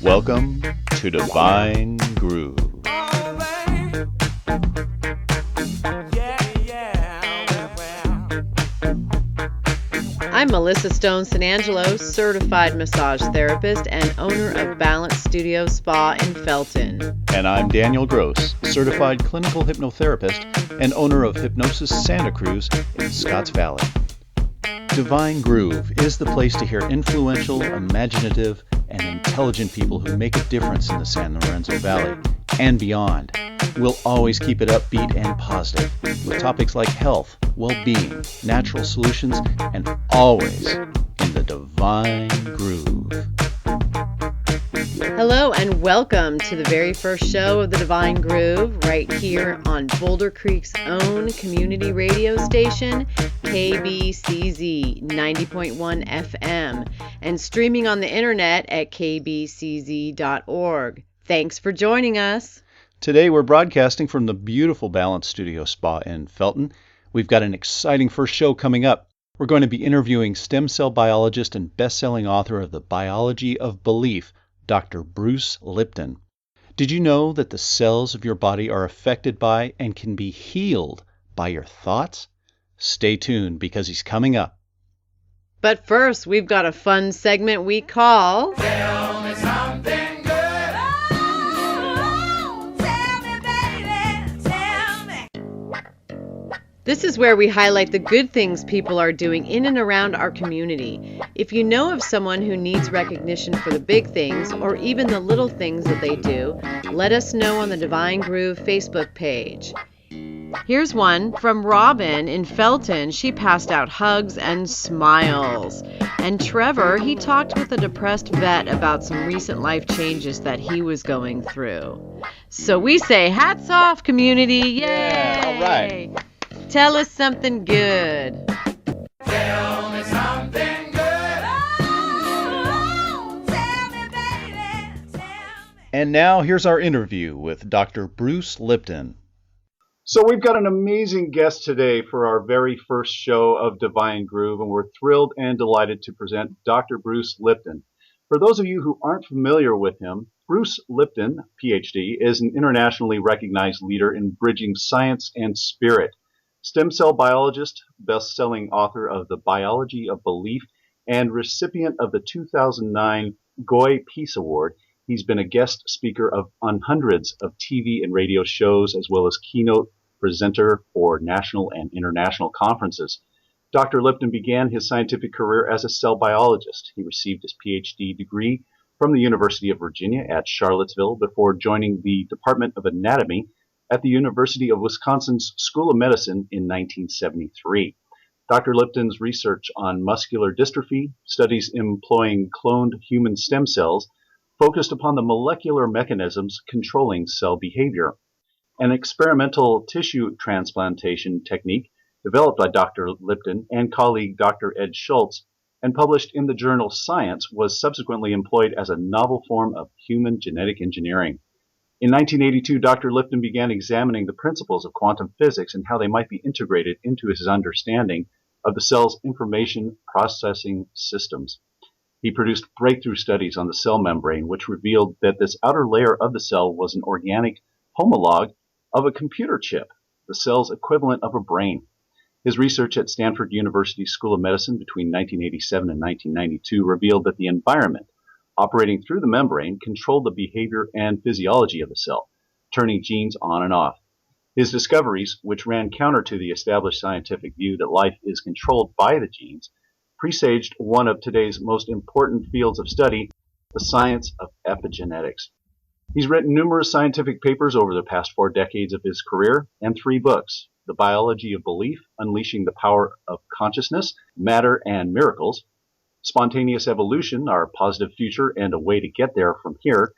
Welcome to Divine Groove. I'm Melissa Santangelo, certified massage therapist and owner of Balance Studio Spa in Felton. And I'm Daniel Gross, certified clinical hypnotherapist and owner of Hypnosis Santa Cruz in Scotts Valley. Divine Groove is the place to hear influential, imaginative, and intelligent people who make a difference in the San Lorenzo Valley and beyond. We'll always keep it upbeat and positive with topics like health, well-being, natural solutions, and always in the Divine Groove. Hello and welcome to the very first show of the Divine Groove right here on Boulder Creek's own community radio station, KBCZ 90.1 FM, and streaming on the internet at kbcz.org. Thanks for joining us. Today we're broadcasting from the beautiful Balance Studio Spa in Felton. We've got an exciting first show coming up. We're going to be interviewing stem cell biologist and best-selling author of The Biology of Belief, Dr. Bruce Lipton. Did you know that the cells of your body are affected by and can be healed by your thoughts? Stay tuned because he's coming up. But first, we've got a fun segment we call... Tell me something good. Oh, tell me, baby, tell me. This is where we highlight the good things people are doing in and around our community. If you know of someone who needs recognition for the big things or even the little things that they do, let us know on the Divine Groove Facebook page. Here's one from Robin in Felton. She passed out hugs and smiles. And Trevor, he talked with a depressed vet about some recent life changes that he was going through. So we say hats off, community. Yay! Yeah, all right. Tell us something good. Tell me something good. Oh, tell me, baby, tell me. And now here's our interview with Dr. Bruce Lipton. So we've got an amazing guest today for our very first show of Divine Groove, and we're thrilled and delighted to present Dr. Bruce Lipton. For those of you who aren't familiar with him, Bruce Lipton, PhD, is an internationally recognized leader in bridging science and spirit. Stem cell biologist, best-selling author of The Biology of Belief, and recipient of the 2009 Goy Peace Award. He's been a guest speaker on hundreds of TV and radio shows, as well as keynote presenter for national and international conferences. Dr. Lipton began his scientific career as a cell biologist. He received his PhD degree from the University of Virginia at Charlottesville before joining the Department of Anatomy at the University of Wisconsin's School of Medicine in 1973. Dr. Lipton's research on muscular dystrophy, studies employing cloned human stem cells, focused upon the molecular mechanisms controlling cell behavior. An experimental tissue transplantation technique developed by Dr. Lipton and colleague Dr. Ed Schultz and published in the journal Science was subsequently employed as a novel form of human genetic engineering. In 1982, Dr. Lipton began examining the principles of quantum physics and how they might be integrated into his understanding of the cell's information processing systems. He produced breakthrough studies on the cell membrane, which revealed that this outer layer of the cell was an organic homologue of a computer chip, the cell's equivalent of a brain. His research at Stanford University School of Medicine between 1987 and 1992 revealed that the environment operating through the membrane controlled the behavior and physiology of the cell, turning genes on and off. His discoveries, which ran counter to the established scientific view that life is controlled by the genes, presaged one of today's most important fields of study, the science of epigenetics. He's written numerous scientific papers over the past 4 decades of his career and 3 books: The Biology of Belief, Unleashing the Power of Consciousness, Matter and Miracles, Spontaneous Evolution, Our Positive Future and a Way to Get There from Here,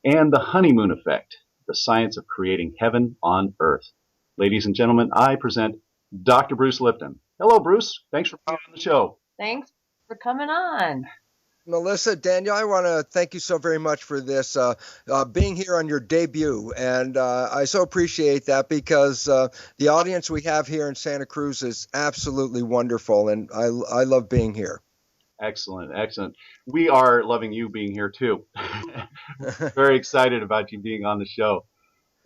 and The Honeymoon Effect, The Science of Creating Heaven on Earth. Ladies and gentlemen, I present Dr. Bruce Lipton. Hello, Bruce. Thanks for being on the show. Thanks for coming on. Melissa, Daniel, I want to thank you so very much for this, being here on your debut. And I so appreciate that because the audience we have here in Santa Cruz is absolutely wonderful. And I love being here. Excellent, excellent. We are loving you being here too. Very excited about you being on the show.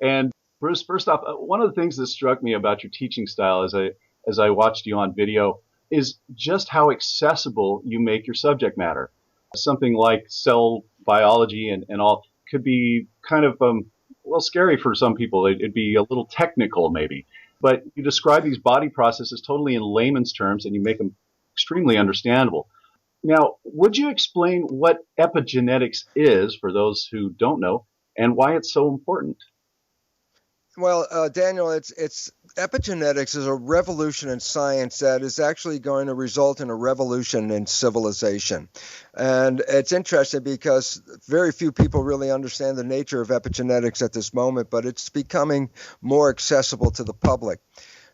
And Bruce, first off, one of the things that struck me about your teaching style as I watched you on video is just how accessible you make your subject matter. Something like cell biology and all could be kind of well scary for some people. It'd be a little technical maybe, but you describe these body processes totally in layman's terms, and you make them extremely understandable. Now, would you explain what epigenetics is for those who don't know, and why it's so important? Well, Daniel, it's epigenetics is a revolution in science that is actually going to result in a revolution in civilization. And it's interesting because very few people really understand the nature of epigenetics at this moment, but it's becoming more accessible to the public.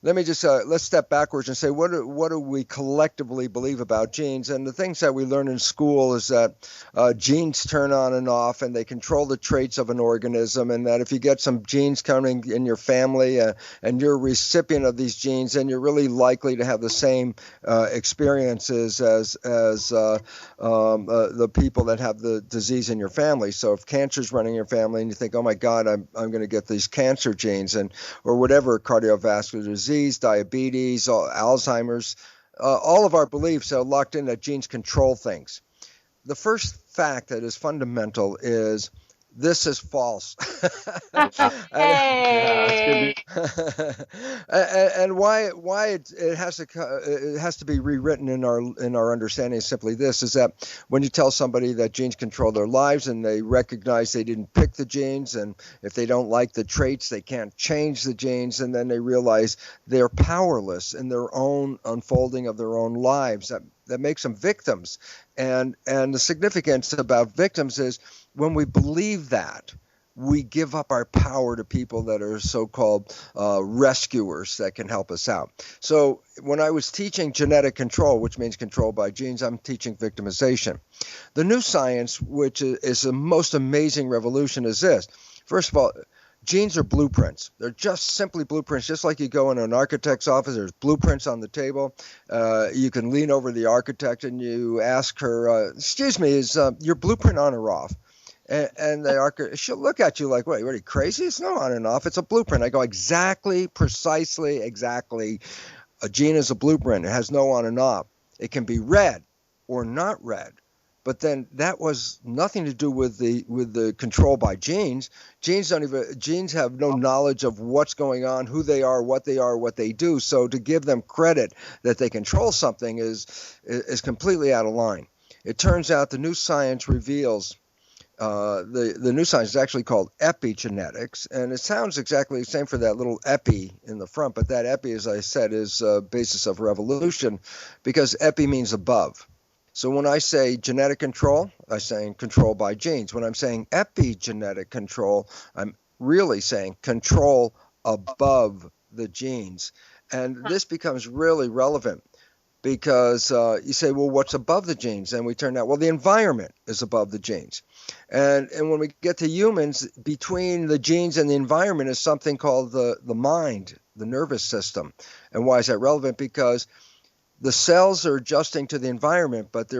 Let me just let's step backwards and say what do we collectively believe about genes? And the things that we learn in school is that genes turn on and off, and they control the traits of an organism. And that if you get some genes coming in your family and you're a recipient of these genes, then you're really likely to have the same experiences as the people that have the disease in your family. So if cancer's running in your family, and you think, oh my God, I'm going to get these cancer genes, or whatever, cardiovascular disease, diabetes, Alzheimer's, all of our beliefs are locked in that genes control things. The first fact that is fundamental is this is false. Hey. And why it has to be rewritten in our understanding is simply this: is that when you tell somebody that genes control their lives and they recognize they didn't pick the genes, and if they don't like the traits, they can't change the genes, and then they realize they're powerless in their own unfolding of their own lives, that makes them victims. And the significance about victims is when we believe that, we give up our power to people that are so-called rescuers that can help us out. So when I was teaching genetic control, which means control by genes, I'm teaching victimization. The new science, which is the most amazing revolution, is this. First of all, genes are blueprints. They're just simply blueprints. Just like you go in an architect's office, there's blueprints on the table. You can lean over the architect and you ask her, excuse me, is your blueprint on or off? And the architect, she'll look at you like, what are you crazy? It's no on and off. It's a blueprint. I go, exactly. A gene is a blueprint. It has no on and off. It can be read or not read. But then that was nothing to do with the control by genes. Genes have no knowledge of what's going on, who they are, what they do. So to give them credit that they control something is completely out of line. It turns out the new science reveals the new science is actually called epigenetics, and it sounds exactly the same for that little epi in the front. But that epi, as I said, is a basis of revolution, because epi means above. So when I say genetic control, I'm saying control by genes. When I'm saying epigenetic control, I'm really saying control above the genes. And this becomes really relevant because you say, well, what's above the genes? And we turn out, well, the environment is above the genes. And when we get to humans, between the genes and the environment is something called the mind, the nervous system. And why is that relevant? Because the cells are adjusting to the environment, but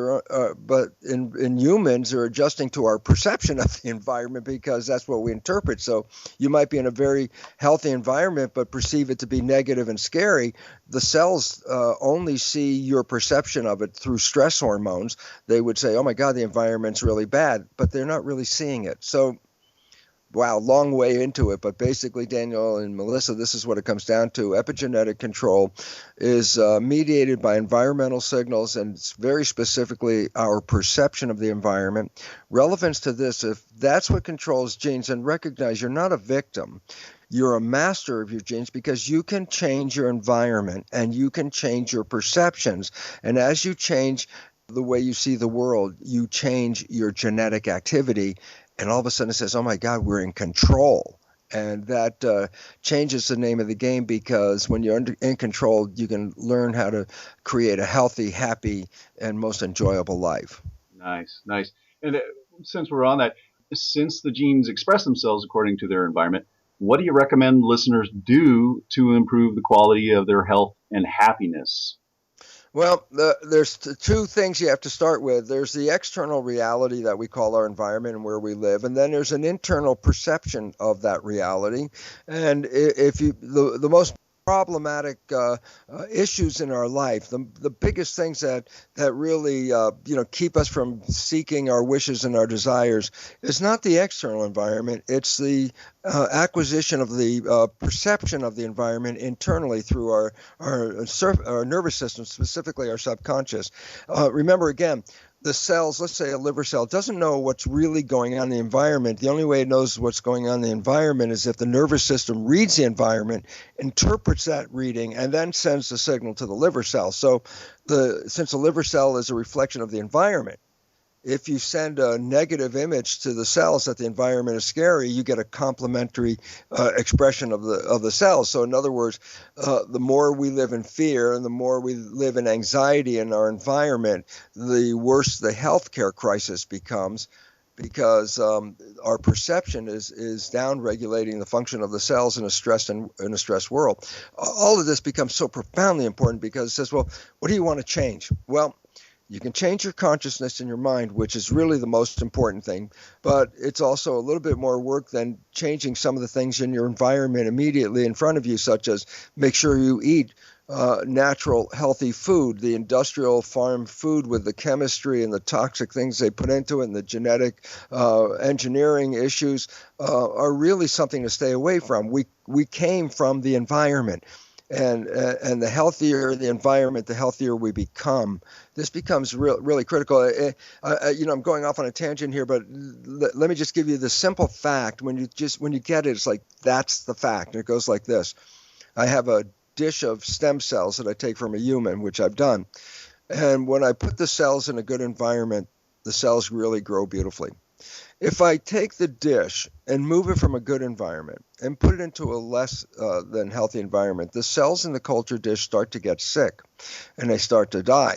in humans they're adjusting to our perception of the environment, because that's what we interpret. So you might be in a very healthy environment but perceive it to be negative and scary. The cells only see your perception of it through stress hormones. They would say, oh my God, the environment's really bad, but they're not really seeing it. So wow, long way into it, but basically, Daniel and Melissa, this is what it comes down to. Epigenetic control is mediated by environmental signals, and it's very specifically our perception of the environment. Relevance to this, if that's what controls genes, and recognize you're not a victim. You're a master of your genes, because you can change your environment and you can change your perceptions. And as you change the way you see the world, you change your genetic activity. And all of a sudden it says, oh my God, we're in control. And that changes the name of the game, because when you're in control, you can learn how to create a healthy, happy, and most enjoyable life. Nice, nice. And since we're on that, since the genes express themselves according to their environment, what do you recommend listeners do to improve the quality of their health and happiness? Well, there's two things you have to start with. There's the external reality that we call our environment and where we live, and then there's an internal perception of that reality. And if you the most problematic issues in our life, the biggest things that really keep us from seeking our wishes and our desires is not the external environment. It's the acquisition of the perception of the environment internally through our nervous system, specifically our subconscious. Remember again, the cells, let's say a liver cell, doesn't know what's really going on in the environment. The only way it knows what's going on in the environment is if the nervous system reads the environment, interprets that reading, and then sends the signal to the liver cell. So since the liver cell is a reflection of the environment, if you send a negative image to the cells that the environment is scary, you get a complementary expression of the cells. So in other words, the more we live in fear and the more we live in anxiety in our environment, the worse the healthcare crisis becomes, because our perception is down-regulating the function of the cells in a stressed world. All of this becomes so profoundly important because it says, well, what do you want to change? Well, you can change your consciousness and your mind, which is really the most important thing, but it's also a little bit more work than changing some of the things in your environment immediately in front of you, such as make sure you eat natural, healthy food. The industrial farm food with the chemistry and the toxic things they put into it and the genetic engineering issues are really something to stay away from. We came from the environment. And the healthier the environment, the healthier we become. This becomes really critical. I'm going off on a tangent here, but let me just give you the simple fact. When you get it, it's like that's the fact. And it goes like this: I have a dish of stem cells that I take from a human, which I've done, and when I put the cells in a good environment, the cells really grow beautifully. If I take the dish and move it from a good environment and put it into a less than healthy environment, the cells in the culture dish start to get sick and they start to die.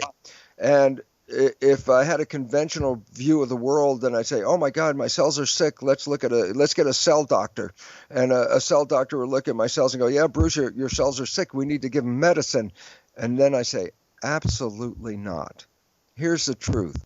And if I had a conventional view of the world, then I'd say, oh my God, my cells are sick. Let's get a cell doctor. And a cell doctor would look at my cells and go, yeah, Bruce, your cells are sick. We need to give them medicine. And then I say, absolutely not. Here's the truth.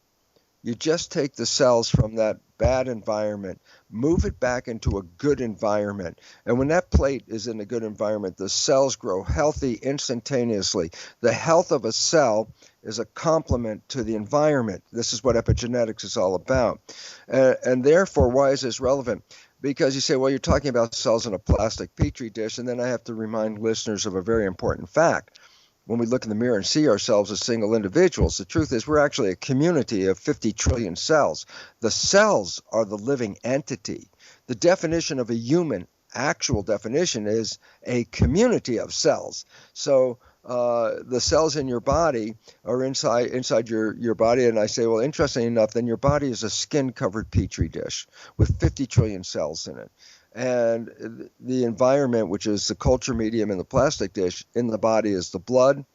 You just take the cells from that bad environment, move it back into a good environment. And when that plate is in a good environment, the cells grow healthy instantaneously. The health of a cell is a complement to the environment. This is what epigenetics is all about. And therefore, why is this relevant? Because you say, well, you're talking about cells in a plastic petri dish. And then I have to remind listeners of a very important fact. When we look in the mirror and see ourselves as single individuals, the truth is we're actually a community of 50 trillion cells. The cells are the living entity. The definition of a human, actual definition, is a community of cells. So the cells in your body are inside your body. And I say, well, interestingly enough, then your body is a skin-covered petri dish with 50 trillion cells in it. And the environment, which is the culture medium in the plastic dish, in the body is the blood.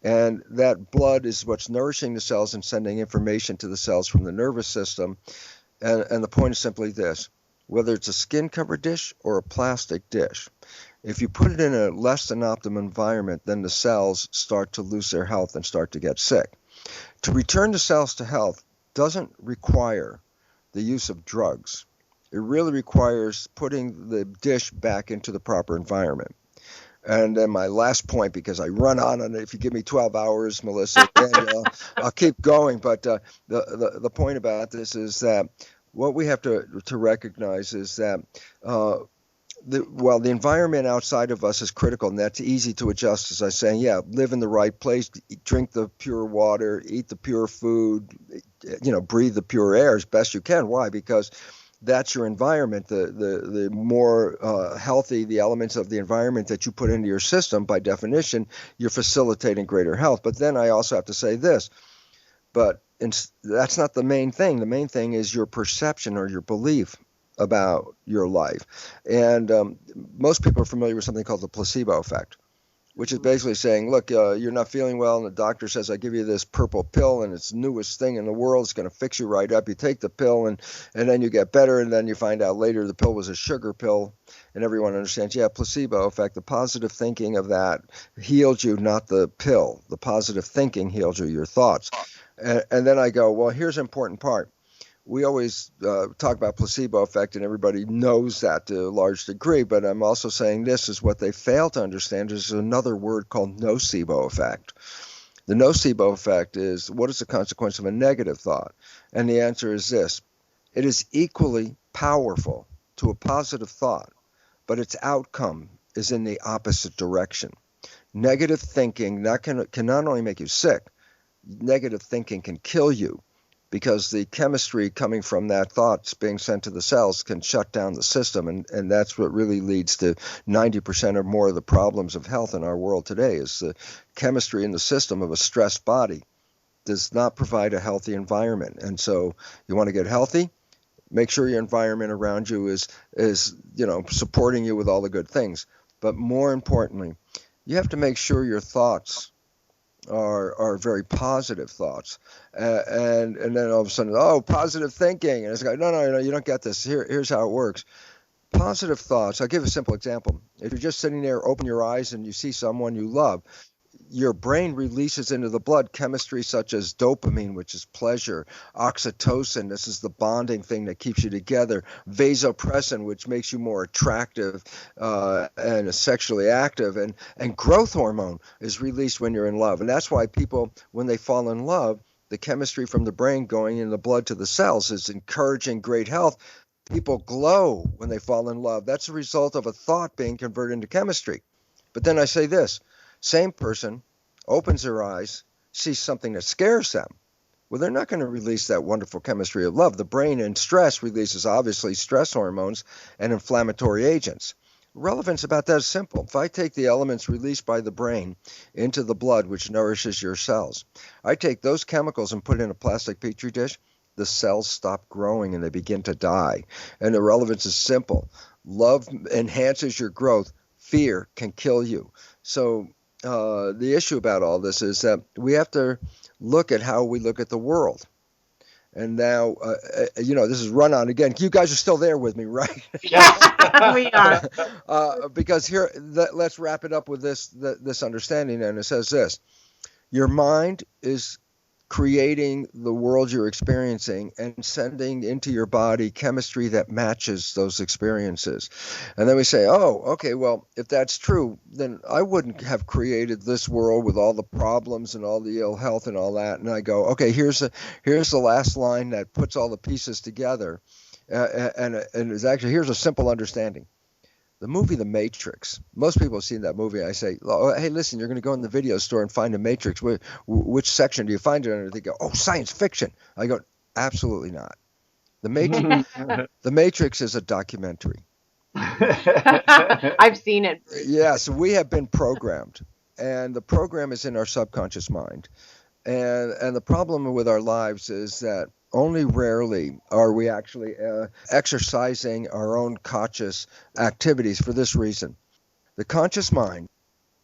And that blood is what's nourishing the cells and sending information to the cells from the nervous system. And the point is simply this: whether it's a skin-covered dish or a plastic dish, if you put it in a less than optimum environment, then the cells start to lose their health and start to get sick. To return the cells to health doesn't require the use of drugs. It really requires putting the dish back into the proper environment. And then my last point, because I run on, and if you give me 12 hours, Melissa, I'll keep going. But the point about this is that what we have to recognize is that the environment outside of us is critical, and that's easy to adjust, as I was saying. Yeah, live in the right place, drink the pure water, eat the pure food, breathe the pure air as best you can. Why? Because that's your environment. The more healthy the elements of the environment that you put into your system, by definition, you're facilitating greater health. But then I also have to say this, that's not the main thing. The main thing is your perception or your belief about your life. And most people are familiar with something called the placebo effect. which is basically saying, look, you're not feeling well, and the doctor says, I give you this purple pill, and it's the newest thing in the world. It's going to fix you right up. You take the pill, and then you get better, and then you find out later the pill was a sugar pill, and everyone understands, placebo effect. The positive thinking of that healed you, not the pill. The positive thinking healed you, your thoughts. And then I go, well, here's an important part. We always talk about placebo effect, and everybody knows that to a large degree, but I'm also saying this is what they fail to understand is another word called nocebo effect. The nocebo effect is, what is the consequence of a negative thought? And the answer is this. It is equally powerful to a positive thought, but its outcome is in the opposite direction. Negative thinking can not only make you sick, negative thinking can kill you, because the chemistry coming from that thoughts being sent to the cells can shut down the system. And that's what really leads to 90% or more of the problems of health in our world today is the chemistry in the system of a stressed body does not provide a healthy environment. And so you want to get healthy, make sure your environment around you is supporting you with all the good things. But more importantly, you have to make sure your thoughts are very positive thoughts, and then all of a sudden, positive thinking, and it's like, no, you don't get this. Here's how it works. Positive thoughts. I'll give a simple example. If you're just sitting there, open your eyes, and you see someone you love, your brain releases into the blood chemistry such as dopamine, which is pleasure, oxytocin, this is the bonding thing that keeps you together, vasopressin, which makes you more attractive and sexually active, and growth hormone is released when you're in love. And that's why people, when they fall in love, the chemistry from the brain going in the blood to the cells is encouraging great health. People glow when they fall in love. That's a result of a thought being converted into chemistry. But then I say this. Same person opens their eyes, sees something that scares them. Well, they're not going to release that wonderful chemistry of love. The brain in stress releases obviously stress hormones and inflammatory agents. Relevance about that is simple. If I take the elements released by the brain into the blood, which nourishes your cells, I take those chemicals and put it in a plastic petri dish, the cells stop growing and they begin to die. And the relevance is simple. Love enhances your growth. Fear can kill you. So the issue about all this is that we have to look at how we look at the world. And now, this is run on again. You guys are still there with me, right? Yes, we are. Because here, let's wrap it up with this understanding. And it says this. Your mind is creating the world you're experiencing and sending into your body chemistry that matches those experiences. And then we say, okay, well, if that's true, then I wouldn't have created this world with all the problems and all the ill health and all that. And I go, okay, here's the last line that puts all the pieces together. And it's actually, here's a simple understanding. The movie The Matrix, most people have seen that movie. I say, hey, listen, you're going to go in the video store and find The Matrix. Which section do you find it under? They go, science fiction. I go, absolutely not. The Matrix is a documentary. I've seen it. Yes, we have been programmed, and the program is in our subconscious mind. And the problem with our lives is that only rarely are we actually exercising our own conscious activities for this reason. The conscious mind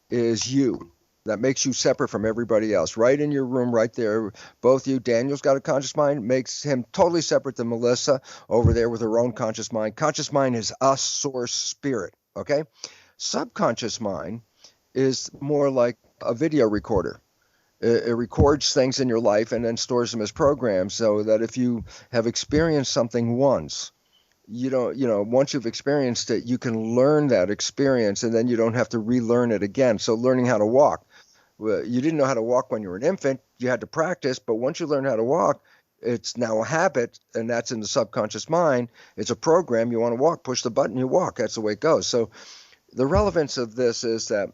is you. That makes you separate from everybody else. Right in your room, right there, both you. Daniel's got a conscious mind, makes him totally separate than Melissa over there with her own conscious mind. Conscious mind is us, source, spirit, okay? Subconscious mind is more like a video recorder. It records things in your life and then stores them as programs so that if you have experienced something once, once you've experienced it, you can learn that experience and then you don't have to relearn it again. So learning how to walk. Well, you didn't know how to walk when you were an infant. You had to practice, but once you learn how to walk, it's now a habit, and that's in the subconscious mind. It's a program. You want to walk, push the button, you walk. That's the way it goes. So the relevance of this is that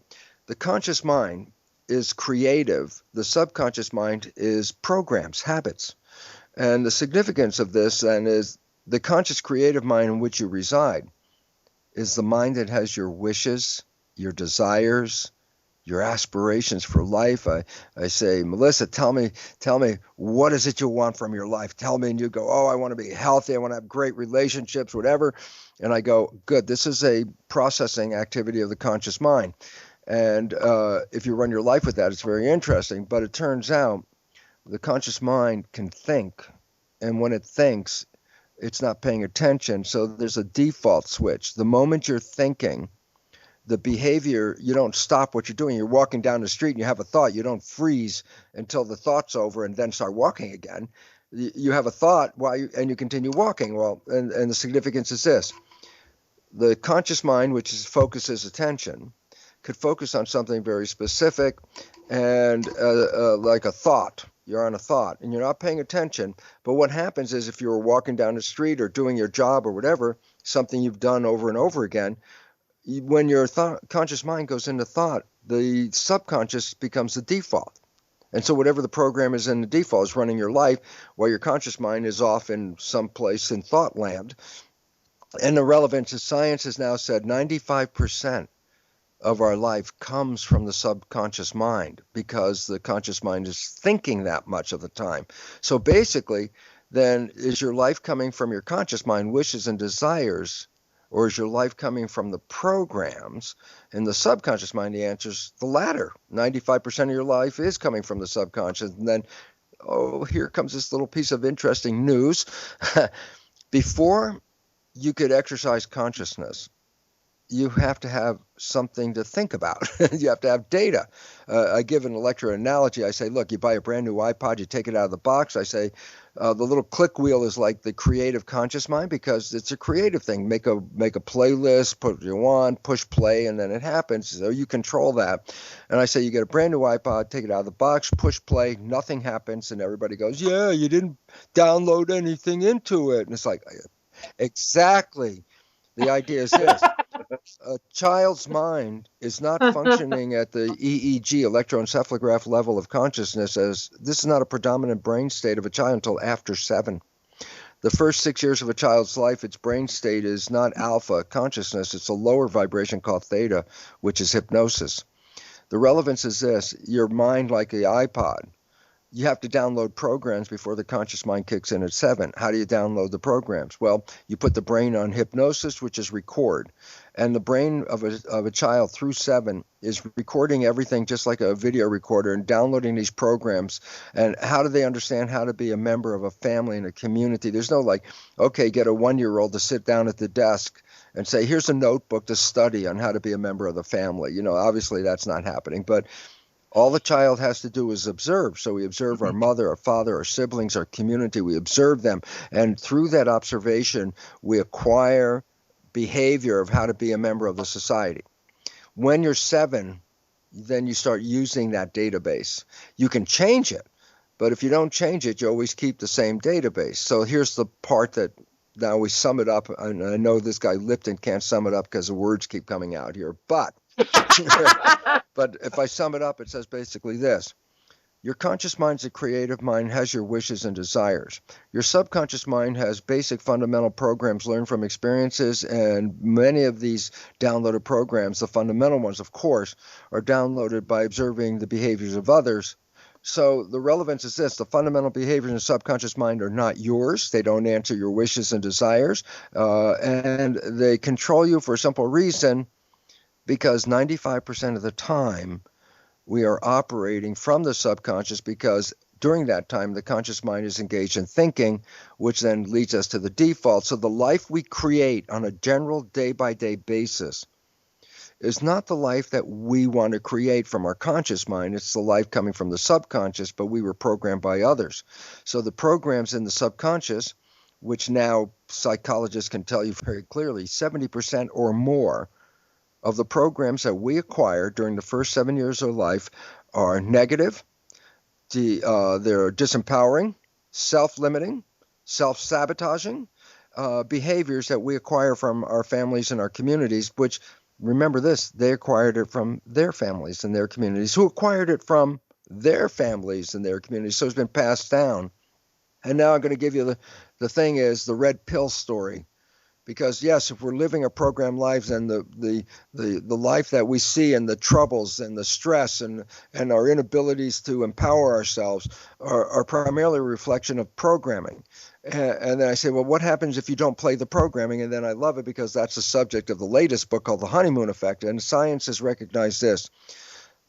the conscious mind is creative. The subconscious mind is programs, habits. And the significance of this then is the conscious creative mind in which you reside is the mind that has your wishes, your desires, your aspirations for life. I say, Melissa, tell me, what is it you want from your life? Tell me. And you go, I want to be healthy. I want to have great relationships, whatever. And I go, good. This is a processing activity of the conscious mind. And if you run your life with that, it's very interesting. But it turns out the conscious mind can think. And when it thinks, it's not paying attention. So there's a default switch. The moment you're thinking, the behavior, you don't stop what you're doing. You're walking down the street and you have a thought. You don't freeze until the thought's over and then start walking again. You have a thought and you continue walking. Well, and the significance is this. The conscious mind, which focuses attention, could focus on something very specific and like a thought. You're on a thought and you're not paying attention. But what happens is if you're walking down the street or doing your job or whatever, something you've done over and over again, when your conscious mind goes into thought, the subconscious becomes the default. And so whatever the program is in the default is running your life while your conscious mind is off in some place in thought land. And the relevance is science has now said 95% of our life comes from the subconscious mind because the conscious mind is thinking that much of the time. So basically, then is your life coming from your conscious mind, wishes and desires, or is your life coming from the programs in the subconscious mind? The answer is the latter. 95% of your life is coming from the subconscious. And then, here comes this little piece of interesting news. Before you could exercise consciousness, you have to have something to think about. You have to have data. I give an electro analogy. I say, look, you buy a brand new iPod, you take it out of the box. I say, the little click wheel is like the creative conscious mind because it's a creative thing. Make a playlist, put what you want, push play, and then it happens. So you control that. And I say, you get a brand new iPod, take it out of the box, push play, nothing happens, and everybody goes, yeah, you didn't download anything into it. And it's like, exactly. The idea is this. A child's mind is not functioning at the EEG, electroencephalograph level of consciousness, as this is not a predominant brain state of a child until after 7. The first 6 years of a child's life, its brain state is not alpha consciousness. It's a lower vibration called theta, which is hypnosis. The relevance is this. Your mind, like the iPod, you have to download programs before the conscious mind kicks in at 7. How do you download the programs? Well, you put the brain on hypnosis, which is record. And the brain of a child through 7 is recording everything just like a video recorder and downloading these programs. And how do they understand how to be a member of a family and a community? There's no like, okay, get a 1-year-old to sit down at the desk and say, here's a notebook to study on how to be a member of the family. Obviously that's not happening. But all the child has to do is observe. So we observe our mother, our father, our siblings, our community. We observe them. And through that observation, we acquire behavior of how to be a member of the society. When you're 7, then you start using that database. You can change it, but if you don't change it, you always keep the same database. So here's the part that now we sum it up. And I know this guy Lipton can't sum it up because the words keep coming out here, but if I sum it up, it says basically this. Your conscious mind's a creative mind, has your wishes and desires. Your subconscious mind has basic fundamental programs learned from experiences, and many of these downloaded programs, the fundamental ones, of course, are downloaded by observing the behaviors of others. So the relevance is this. The fundamental behaviors in the subconscious mind are not yours. They don't answer your wishes and desires, and they control you for a simple reason, because 95% of the time, we are operating from the subconscious because during that time, the conscious mind is engaged in thinking, which then leads us to the default. So the life we create on a general day-by-day basis is not the life that we want to create from our conscious mind. It's the life coming from the subconscious, but we were programmed by others. So the programs in the subconscious, which now psychologists can tell you very clearly, 70% or more of the programs that we acquire during the first 7 years of life are negative, they're disempowering, self-limiting, self-sabotaging behaviors that we acquire from our families and our communities, which, remember this, they acquired it from their families and their communities, who acquired it from their families and their communities. So it's been passed down. And now I'm going to give you the thing is the red pill story. Because yes, if we're living a programmed lives and the life that we see and the troubles and the stress and our inabilities to empower ourselves are primarily a reflection of programming. And then I say, well, what happens if you don't play the programming? And then I love it because that's the subject of the latest book called The Honeymoon Effect. And science has recognized this.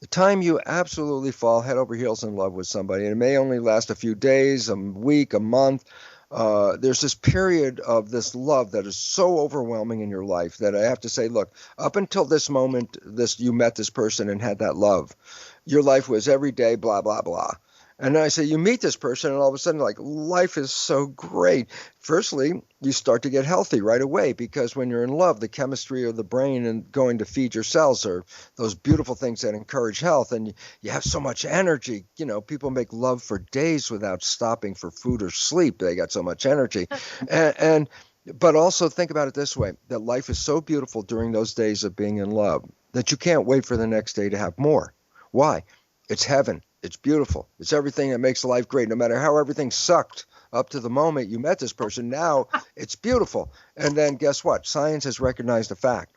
The time you absolutely fall head over heels in love with somebody, and it may only last a few days, a week, a month, there's this period of this love that is so overwhelming in your life that I have to say, look, up until this moment, you met this person and had that love, your life was every day, blah, blah, blah. And then I say, you meet this person, and all of a sudden, like, life is so great. Firstly, you start to get healthy right away because when you're in love, the chemistry of the brain and going to feed your cells are those beautiful things that encourage health. And you have so much energy. You know, people make love for days without stopping for food or sleep. They got so much energy. But also think about it this way, that life is so beautiful during those days of being in love that you can't wait for the next day to have more. Why? It's heaven. It's beautiful. It's everything that makes life great. No matter how everything sucked up to the moment you met this person, now it's beautiful. And then guess what? Science has recognized the fact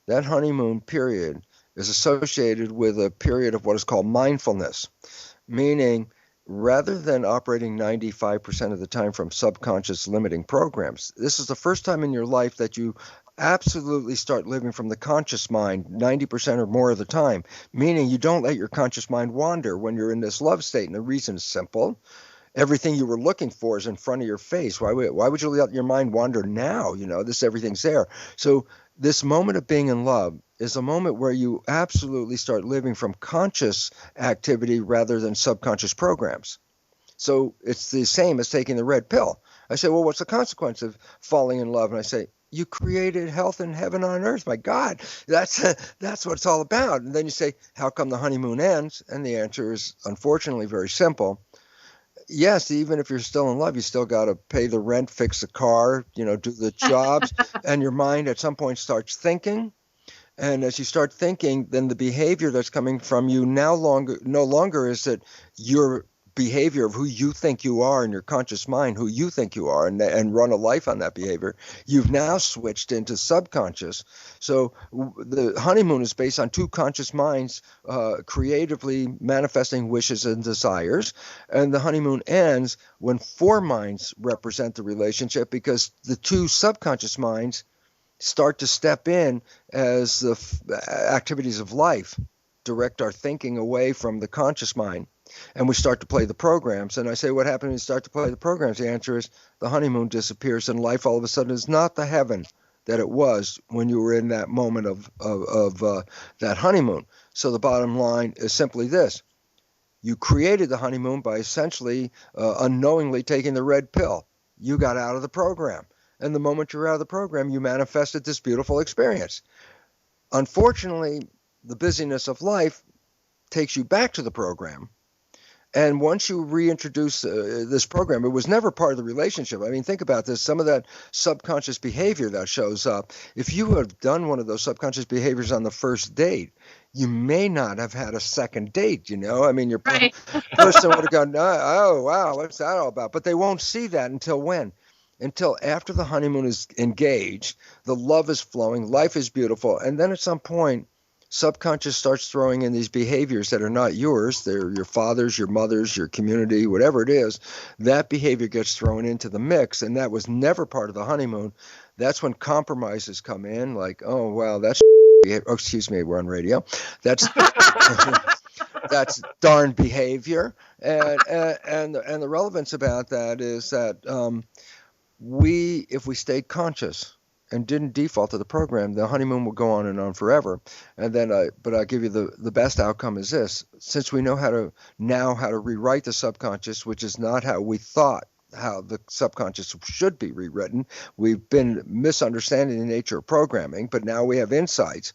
that honeymoon period is associated with a period of what is called mindfulness, meaning rather than operating 95% of the time from subconscious limiting programs, this is the first time in your life that you absolutely start living from the conscious mind 90% or more of the time, meaning you don't let your conscious mind wander when you're in this love state. And the reason is simple. Everything you were looking for is in front of your face. Why would you let your mind wander now? You know, everything's there. So this moment of being in love is a moment where you absolutely start living from conscious activity rather than subconscious programs. So it's the same as taking the red pill. I say, well, what's the consequence of falling in love? And I say, you created health and heaven on earth. My God, that's what it's all about. And then you say, how come the honeymoon ends? And the answer is unfortunately very simple. Yes, even if you're still in love, you still got to pay the rent, fix the car, do the jobs, and your mind at some point starts thinking. And as you start thinking, then the behavior that's coming from you no longer is that your behavior of who you think you are in your conscious mind, who you think you are, and run a life on that behavior. You've now switched into subconscious. So the honeymoon is based on two conscious minds creatively manifesting wishes and desires. And the honeymoon ends when four minds represent the relationship because the two subconscious minds start to step in as the activities of life direct our thinking away from the conscious mind. And we start to play the programs. And I say, what happens when you start to play the programs? The answer is the honeymoon disappears and life all of a sudden is not the heaven that it was when you were in that moment of that honeymoon. So the bottom line is simply this. You created the honeymoon by essentially unknowingly taking the red pill. You got out of the program. And the moment you're out of the program, you manifested this beautiful experience. Unfortunately, the busyness of life takes you back to the program. And once you reintroduce this program, it was never part of the relationship. I mean, think about this. Some of that subconscious behavior that shows up, if you have done one of those subconscious behaviors on the first date, you may not have had a second date, I mean, your person would have gone, oh, wow, what's that all about? But they won't see that until when? Until after the honeymoon is engaged, the love is flowing, life is beautiful. And then at some point, subconscious starts throwing in these behaviors that are not yours. They're your father's, your mother's, your community, whatever it is. That behavior gets thrown into the mix, and that was never part of the honeymoon. That's when compromises come in, like, oh, wow, that's oh, excuse me, we're on radio. That's that's darn behavior. And the relevance about that is that if we stayed conscious and didn't default to the program, the honeymoon will go on and on forever. And then, but I'll give you the best outcome is this: since we know how to rewrite the subconscious, which is not how we thought how the subconscious should be rewritten. We've been misunderstanding the nature of programming, but now we have insights.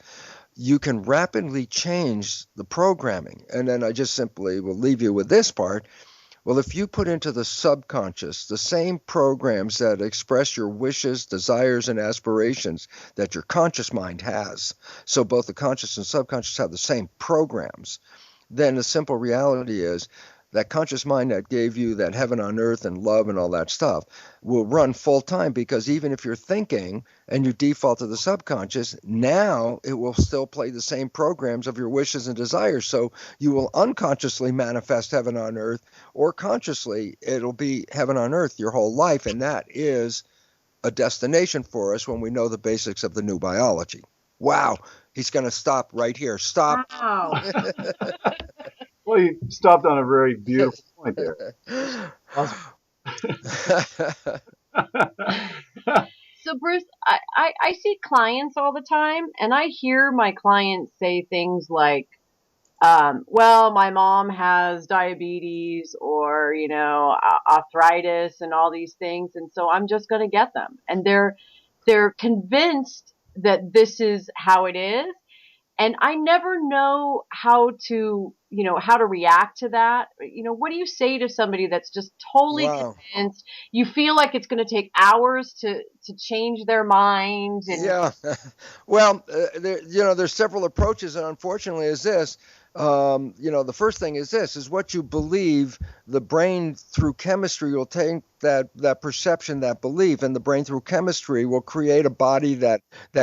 You can rapidly change the programming. And then I just simply will leave you with this part. Well, if you put into the subconscious the same programs that express your wishes, desires, and aspirations that your conscious mind has, so both the conscious and subconscious have the same programs, then the simple reality is that conscious mind that gave you that heaven on earth and love and all that stuff will run full time, because even if you're thinking and you default to the subconscious, now it will still play the same programs of your wishes and desires. So you will unconsciously manifest heaven on earth, or consciously it'll be heaven on earth your whole life. And that is a destination for us when we know the basics of the new biology. Wow. He's going to stop right here. Stop. Wow. Well, you stopped on a very beautiful point there. So Bruce, I see clients all the time, and I hear my clients say things like, well, my mom has diabetes, or, arthritis and all these things, and so I'm just going to get them. And they're convinced that this is how it is. And I never know how to react to that. What do you say to somebody that's just totally Wow. convinced? You feel like it's going to take hours to change their mind. And Yeah. Well, there's several approaches, and unfortunately is this. The first thing is this, is what you believe. The brain through chemistry will take that perception, that belief, and the brain through chemistry will create a body that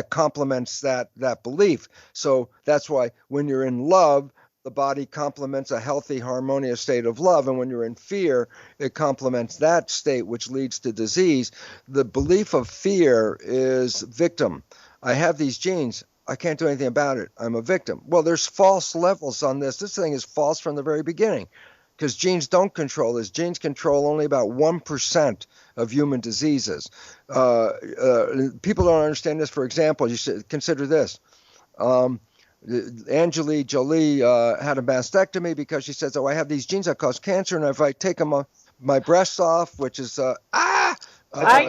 complements that belief. So that's why when you're in love, the body complements a healthy, harmonious state of love. And when you're in fear, it complements that state, which leads to disease. The belief of fear is victim. I have these genes. I can't do anything about it. I'm a victim. Well, there's false levels on this. This thing is false from the very beginning, because genes don't control this. Genes control only about 1% of human diseases. People don't understand this. For example, you should consider this. Angelina Jolie had a mastectomy because she says, I have these genes that cause cancer, and if I take my breasts off, which is I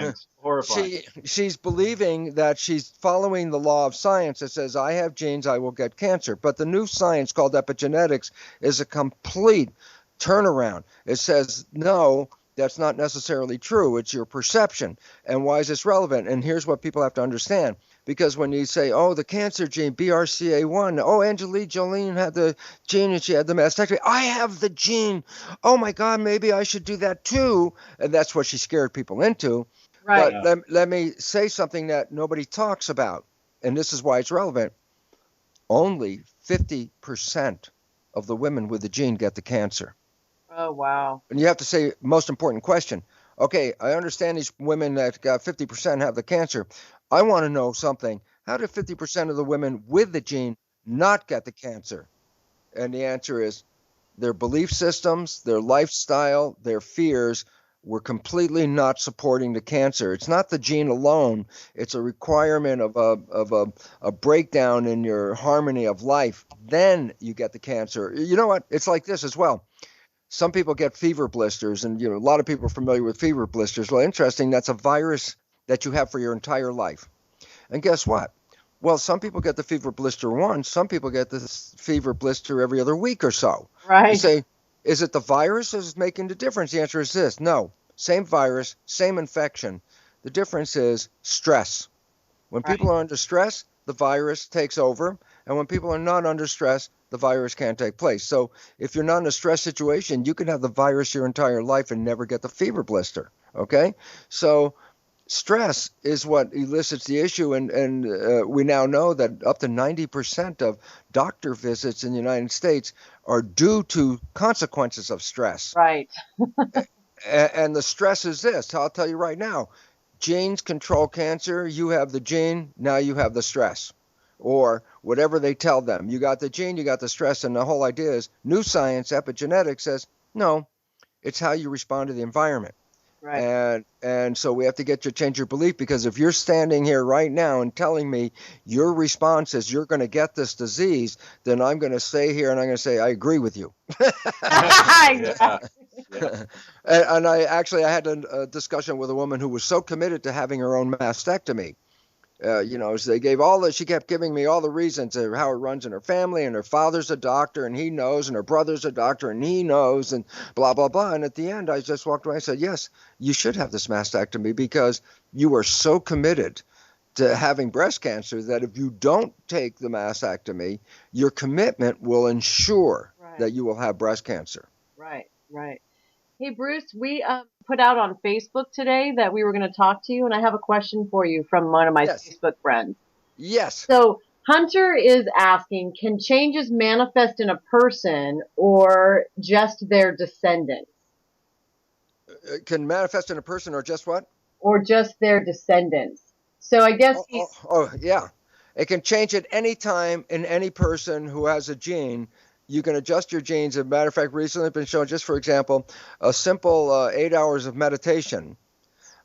know. Horrifying. She's believing that she's following the law of science that says, I have genes, I will get cancer. But the new science called epigenetics is a complete turnaround. It says, no, that's not necessarily true. It's your perception. And why is this relevant? And here's what people have to understand. Because when you say, the cancer gene, BRCA1, Angelina Jolie had the gene and she had the mastectomy. I have the gene. Oh, my God, maybe I should do that too. And that's what she scared people into. Right. But let me say something that nobody talks about, and this is why it's relevant. Only 50% of the women with the gene get the cancer. Oh, wow. And you have to say, most important question. Okay, I understand these women that got 50% have the cancer. I want to know something. How did 50% of the women with the gene not get the cancer? And the answer is their belief systems, their lifestyle, their fears were completely not supporting the cancer. It's not the gene alone. It's a requirement of a breakdown in your harmony of life. Then you get the cancer. You know what? It's like this as well. Some people get fever blisters, and a lot of people are familiar with fever blisters. Well, interesting, that's a virus that you have for your entire life. And guess what? Well, some people get the fever blister once. Some people get the fever blister every other week or so. Right. You say, is it the virus that's making the difference? The answer is this. No. Same virus, same infection. The difference is stress. When people are under stress, the virus takes over. And when people are not under stress, the virus can't take place. So if you're not in a stress situation, you can have the virus your entire life and never get the fever blister. Okay? So stress is what elicits the issue. And we now know that up to 90% of doctor visits in the United States are due to consequences of stress. Right. And the stress is this. I'll tell you right now. Genes control cancer. You have the gene. Now you have the stress. Or whatever they tell them. You got the gene, you got the stress. And the whole idea is new science, epigenetics says, no, it's how you respond to the environment. Right. And so we have to get you to change your belief, because if you're standing here right now and telling me your response is you're going to get this disease, then I'm going to stay here and I'm going to say, I agree with you. Yeah. And I had a discussion with a woman who was so committed to having her own mastectomy. So they gave she kept giving me all the reasons of how it runs in her family, and her father's a doctor and he knows, and her brother's a doctor and he knows, and blah, blah, blah. And at the end, I just walked away and said, yes, you should have this mastectomy, because you are so committed to having breast cancer that if you don't take the mastectomy, your commitment will ensure that you will have breast cancer. Right, right. Hey, Bruce, we put out on Facebook today that we were going to talk to you, and I have a question for you from one of my Yes. Facebook friends. Yes. So, Hunter is asking, can changes manifest in a person or just their descendants? Can manifest in a person or just what? Or just their descendants? So, I guess Yeah. It can change at any time in any person who has a gene. You can adjust your genes. As a matter of fact, recently it's been shown, just for example, a simple 8 hours of meditation.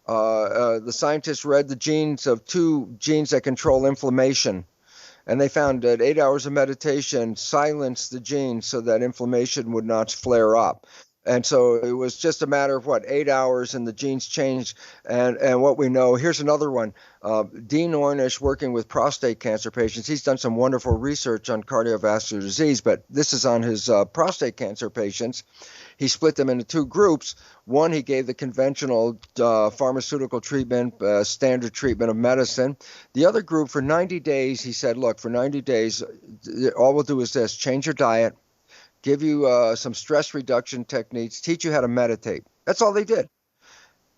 The scientists read the genes of two genes that control inflammation, and they found that 8 hours of meditation silenced the genes so that inflammation would not flare up. And so it was just a matter of 8 hours, and the genes changed. And what we know, here's another one. Dean Ornish, working with prostate cancer patients, he's done some wonderful research on cardiovascular disease, but this is on his prostate cancer patients. He split them into two groups. One, he gave the conventional pharmaceutical treatment, standard treatment of medicine. The other group, for 90 days, he said, look, for 90 days, all we'll do is this: change your diet, give you some stress reduction techniques, teach you how to meditate. That's all they did.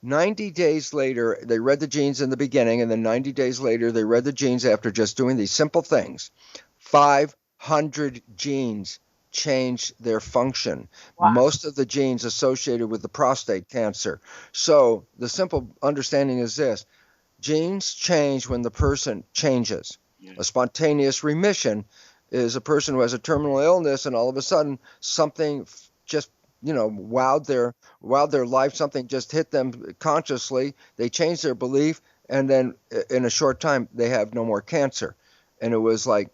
90 days later, they read the genes in the beginning, and then 90 days later, they read the genes after just doing these simple things. 500 genes change their function. Wow. Most of the genes associated with the prostate cancer. So the simple understanding is this: genes change when the person changes. A spontaneous remission is a person who has a terminal illness and all of a sudden something just wowed their life. Something just hit them consciously. They changed their belief, and then in a short time they have no more cancer. And it was like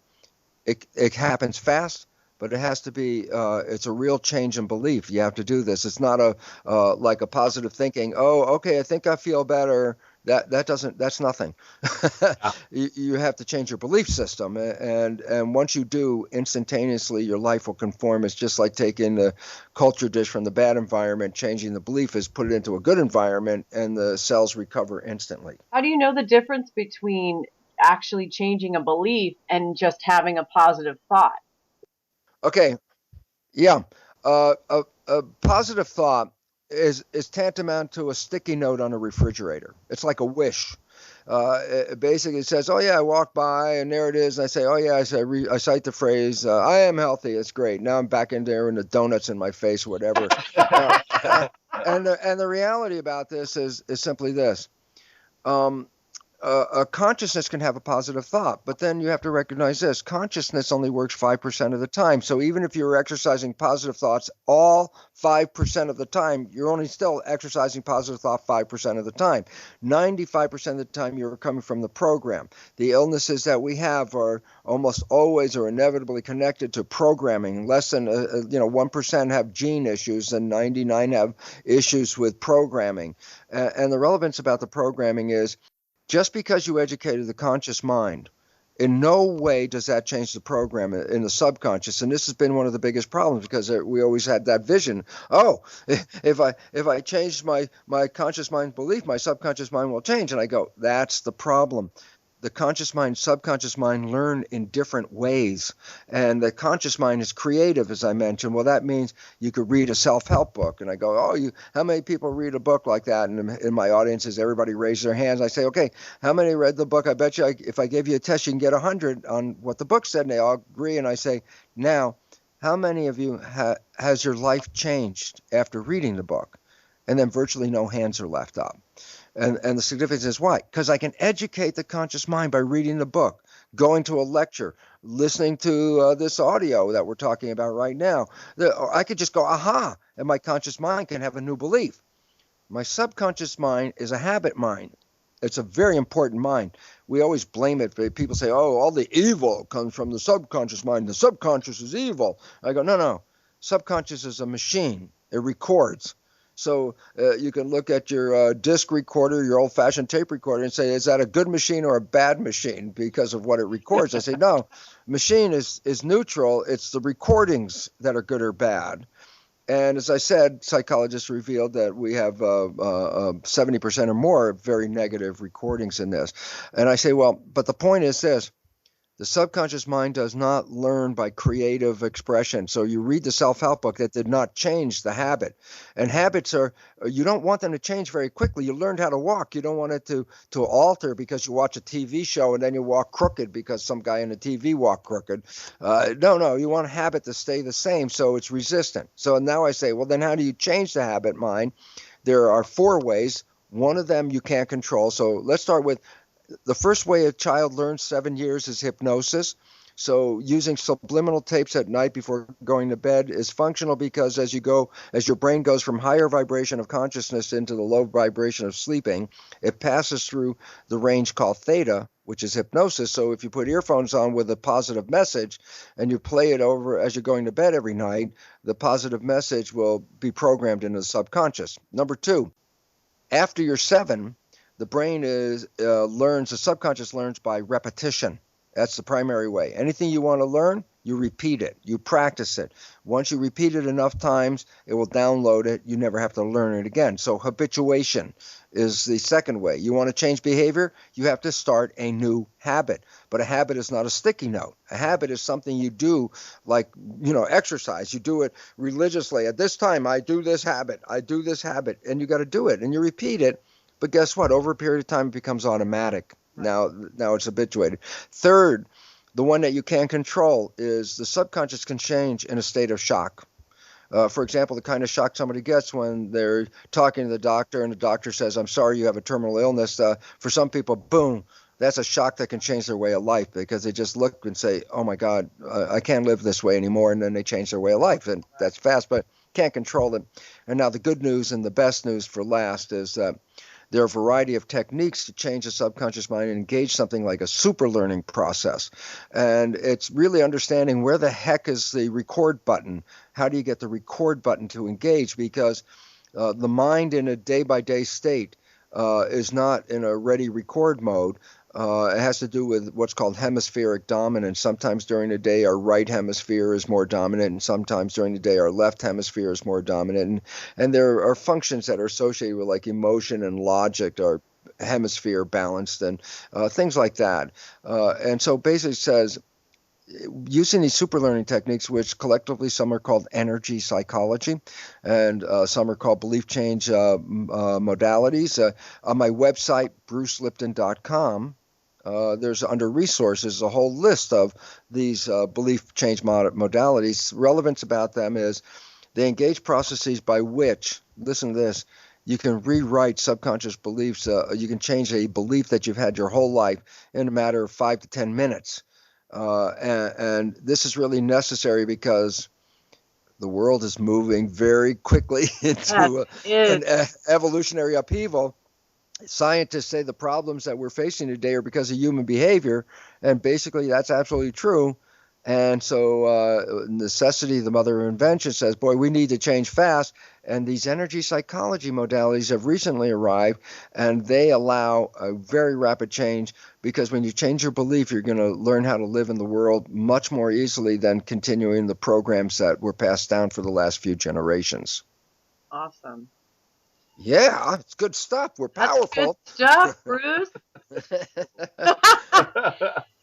it happens fast, but it has to be it's a real change in belief. You have to do this. It's not like a positive thinking. Oh, okay, I think I feel better. That's nothing. You have to change your belief system, and once you do, instantaneously your life will conform. It's just like taking the culture dish from the bad environment, changing the belief is put it into a good environment, and the cells recover instantly. how do you know the difference between actually changing a belief and just having a positive thought? Okay, yeah, a positive thought is tantamount to a sticky note on a refrigerator. It's like a wish. It basically says, "Oh yeah, I walk by and there it is." And I say, "Oh yeah," I cite the phrase, "I am healthy. It's great." Now I'm back in there and the donuts in my face, whatever. And the reality about this is simply this. A consciousness can have a positive thought, but then you have to recognize this: consciousness only works 5% of the time. So even if you're exercising positive thoughts all 5% of the time, you're only still exercising positive thought 5% of the time. 95% of the time, you're coming from the program. The illnesses that we have are almost always or inevitably connected to programming. Less than 1% have gene issues, and 99 have issues with programming. And the relevance about the programming is, just because you educated the conscious mind, in no way does that change the program in the subconscious. And this has been one of the biggest problems, because we always had that vision. Oh, if I change my conscious mind belief, my subconscious mind will change. And I go, that's the problem. The conscious mind, subconscious mind learn in different ways. And the conscious mind is creative, as I mentioned. Well, that means you could read a self-help book. And I go, oh, how many people read a book like that? And in my audiences, everybody raised their hands. I say, okay, how many read the book? I bet you if I gave you a test, you can get 100 on what the book said. And they all agree. And I say, now, how many of you has your life changed after reading the book? And then virtually no hands are left up. And the significance is why? Because I can educate the conscious mind by reading the book, going to a lecture, listening to this audio that we're talking about right now. I could just go, aha, and my conscious mind can have a new belief. My subconscious mind is a habit mind. It's a very important mind. We always blame it. People say, oh, all the evil comes from the subconscious mind. The subconscious is evil. I go, no. Subconscious is a machine. It records. So you can look at your disc recorder, your old-fashioned tape recorder, and say, is that a good machine or a bad machine because of what it records? I say, no, machine is neutral. It's the recordings that are good or bad. And as I said, psychologists revealed that we have 70% or more very negative recordings in this. And I say, well, but the point is this. The subconscious mind does not learn by creative expression. So you read the self-help book, that did not change the habit. And habits are, you don't want them to change very quickly. You learned how to walk. You don't want it to alter because you watch a TV show and then you walk crooked because some guy in the TV walked crooked. No, you want a habit to stay the same so it's resistant. So now I say, well, then how do you change the habit mind? There are 4 ways. One of them you can't control. So let's start with the first way a child learns 7 years is hypnosis. So using subliminal tapes at night before going to bed is functional because as your brain goes from higher vibration of consciousness into the low vibration of sleeping, it passes through the range called theta, which is hypnosis. So if you put earphones on with a positive message and you play it over as you're going to bed every night, the positive message will be programmed into the subconscious. Number 2, after you're 7, the brain the subconscious learns by repetition. That's the primary way. Anything you want to learn, you repeat it, you practice it. Once you repeat it enough times, it will download it. You never have to learn it again. So habituation is the second way. You want to change behavior, you have to start a new habit. But a habit is not a sticky note. A habit is something you do like, exercise. You do it religiously. At this time, I do this habit, and you got to do it, and you repeat it. But guess what? Over a period of time, it becomes automatic. Now it's habituated. Third, the one that you can't control is the subconscious can change in a state of shock. For example, the kind of shock somebody gets when they're talking to the doctor and the doctor says, I'm sorry, you have a terminal illness. For some people, boom, that's a shock that can change their way of life because they just look and say, oh my God, I can't live this way anymore. And then they change their way of life. And that's fast, but can't control it. And now the good news and the best news for last is that there are a variety of techniques to change the subconscious mind and engage something like a super learning process. And it's really understanding where the heck is the record button? How do you get the record button to engage? Because the mind in a day-by-day state is not in a ready record mode. It has to do with what's called hemispheric dominance. Sometimes during the day, our right hemisphere is more dominant, and sometimes during the day, our left hemisphere is more dominant. And there are functions that are associated with like emotion and logic are hemisphere balanced and things like that. And so basically it says, using these super learning techniques, which collectively some are called energy psychology and some are called belief change modalities. On my website, brucelipton.com, there's under resources a whole list of these belief change modalities. Relevance about them is they engage processes by which, listen to this, you can rewrite subconscious beliefs. You can change a belief that you've had your whole life in a matter of 5 to 10 minutes. And this is really necessary because the world is moving very quickly into an evolutionary upheaval. Scientists say the problems that we're facing today are because of human behavior, and basically that's absolutely true. And so necessity, the mother of invention, says, boy, we need to change fast. And these energy psychology modalities have recently arrived, and they allow a very rapid change because when you change your belief, you're going to learn how to live in the world much more easily than continuing the programs that were passed down for the last few generations. Awesome. Yeah, it's good stuff. We're powerful. That's good stuff, Bruce.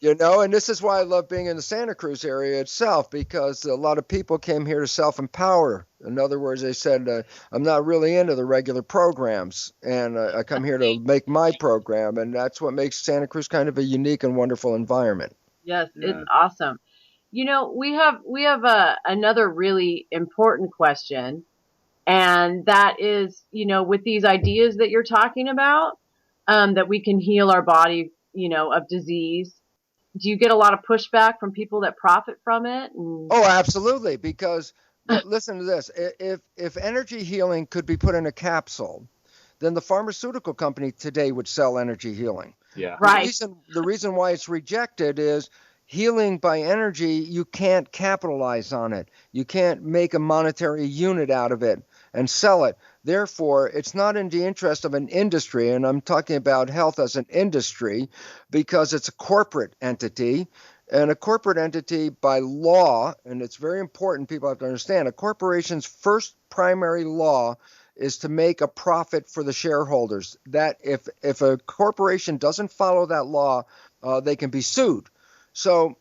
And this is why I love being in the Santa Cruz area itself, because a lot of people came here to self-empower. In other words, they said, I'm not really into the regular programs, and I come here to make my program, and that's what makes Santa Cruz kind of a unique and wonderful environment. Yes, it's awesome. We have another really important question, and that is, with these ideas that you're talking about, that we can heal our body, of disease. Do you get a lot of pushback from people that profit from it? Oh, absolutely. Because listen to this. If energy healing could be put in a capsule, then the pharmaceutical company today would sell energy healing. Yeah. Right. The reason why it's rejected is healing by energy, you can't capitalize on it. You can't make a monetary unit out of it and sell it. Therefore, it's not in the interest of an industry, and I'm talking about health as an industry, because it's a corporate entity. And a corporate entity by law, and it's very important, people have to understand, a corporation's first primary law is to make a profit for the shareholders. That if a corporation doesn't follow that law, they can be sued. So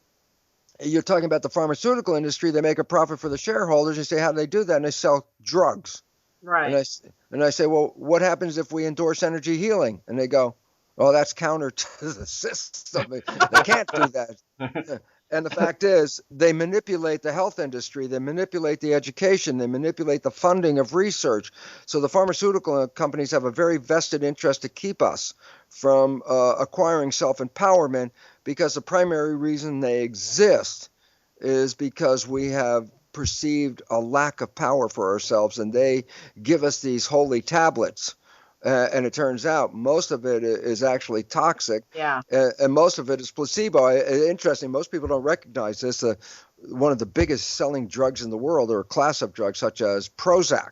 you're talking about the pharmaceutical industry. They make a profit for the shareholders. You say, how do they do that? And they sell drugs. Right. And I say, well, what happens if we endorse energy healing? And they go, oh, that's counter to the system. They can't do that. And the fact is, they manipulate the health industry, they manipulate the education, they manipulate the funding of research. So the pharmaceutical companies have a very vested interest to keep us from acquiring self-empowerment, because the primary reason they exist is because we have perceived a lack of power for ourselves, and they give us these holy tablets. And it turns out most of it is actually toxic, and most of it is placebo. Interesting, most people don't recognize this. One of the biggest selling drugs in the world, or a class of drugs such as Prozac,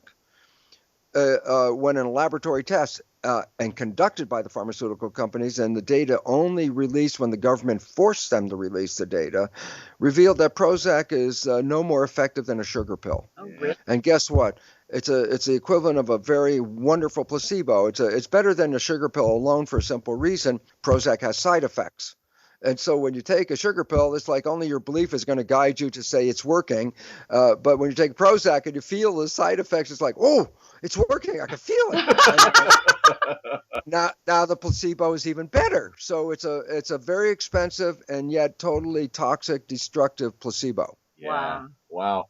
when in a laboratory test and conducted by the pharmaceutical companies, and the data only released when the government forced them to release the data, revealed that Prozac is no more effective than a sugar pill. Oh, really? And guess what? It's the equivalent of a very wonderful placebo. It's better than a sugar pill alone for a simple reason. Prozac has side effects. And so when you take a sugar pill, it's like only your belief is going to guide you to say it's working. But when you take Prozac and you feel the side effects, it's like, oh, it's working. I can feel it. Now the placebo is even better. So it's a very expensive and yet totally toxic, destructive placebo. Yeah. Wow.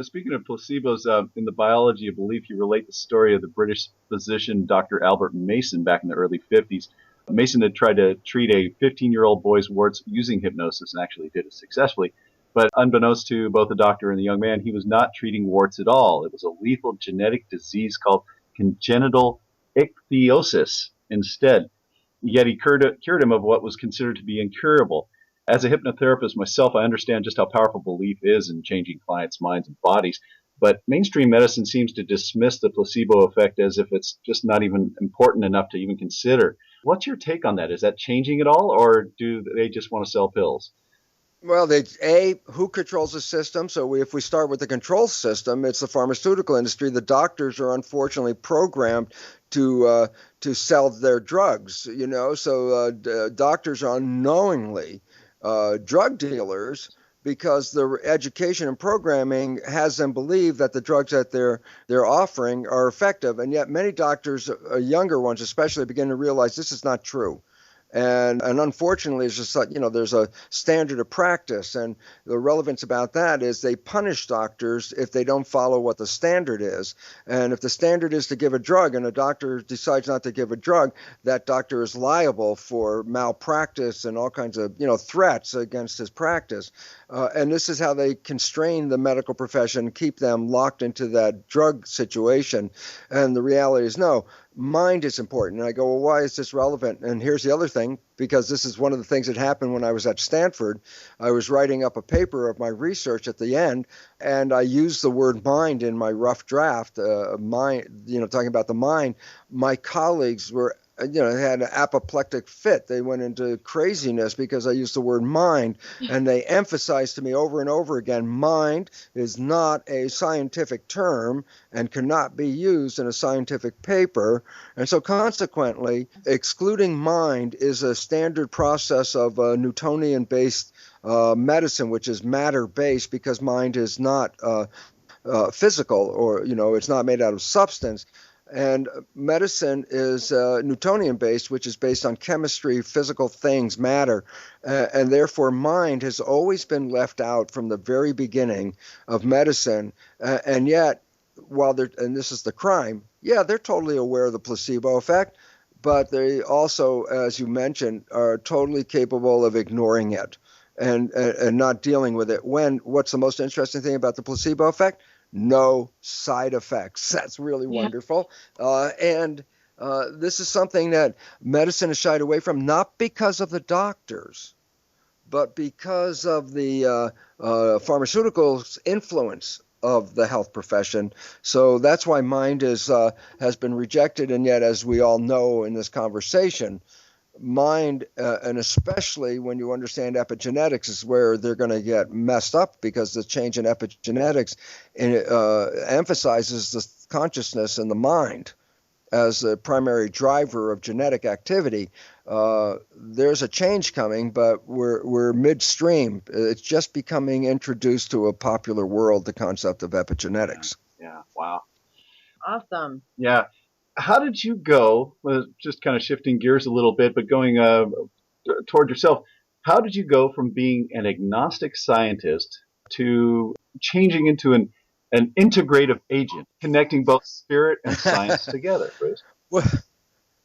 Speaking of placebos, in the biology of belief, you relate the story of the British physician Dr. Albert Mason back in the early 50s. Mason had tried to treat a 15-year-old boy's warts using hypnosis and actually did it successfully. But unbeknownst to both the doctor and the young man, he was not treating warts at all. It was a lethal genetic disease called congenital ichthyosis instead. Yet he cured him of what was considered to be incurable. As a hypnotherapist myself, I understand just how powerful belief is in changing clients' minds and bodies. But mainstream medicine seems to dismiss the placebo effect as if it's just not even important enough to even consider. What's your take on that? Is that changing at all, or do they just want to sell pills? Well, who controls the system? So if we start with the control system, it's the pharmaceutical industry. The doctors are unfortunately programmed to sell their drugs. So doctors are unknowingly drug dealers, because their education and programming has them believe that the drugs that they're offering are effective. And yet many doctors, younger ones especially, begin to realize this is not true. And unfortunately, it's just like, there's a standard of practice. And the relevance about that is they punish doctors if they don't follow what the standard is. And if the standard is to give a drug and a doctor decides not to give a drug, that doctor is liable for malpractice and all kinds of, threats against his practice. And this is how they constrain the medical profession, keep them locked into that drug situation. And the reality is, no, mind is important. And I go, well, why is this relevant? And here's the other thing, because this is one of the things that happened when I was at Stanford. I was writing up a paper of my research at the end, and I used the word mind in my rough draft, mind, talking about the mind. My colleagues were had an apoplectic fit. They went into craziness because I used the word mind, and they emphasized to me over and over again, mind is not a scientific term and cannot be used in a scientific paper. And so consequently, excluding mind is a standard process of Newtonian-based medicine, which is matter-based, because mind is not physical, or, it's not made out of substance. And medicine is Newtonian-based, which is based on chemistry, physical things, matter. And therefore, mind has always been left out from the very beginning of medicine. And yet, and this is the crime, they're totally aware of the placebo effect, but they also, as you mentioned, are totally capable of ignoring it and not dealing with it. What's the most interesting thing about the placebo effect? No side effects. That's really wonderful. And this is something that medicine has shied away from, not because of the doctors, but because of the pharmaceuticals' influence of the health profession. So that's why mind has been rejected. And yet, as we all know in this conversation, mind, and especially when you understand epigenetics, is where they're going to get messed up, because the change in epigenetics emphasizes the consciousness in the mind as a primary driver of genetic activity. there's a change coming, but we're midstream. It's just becoming introduced to a popular world, the concept of epigenetics. Yeah. Wow. Awesome. Yeah. How did you go? Well, just kind of shifting gears a little bit, but going toward yourself. How did you go from being an agnostic scientist to changing into an integrative agent, connecting both spirit and science together, Bruce? Well,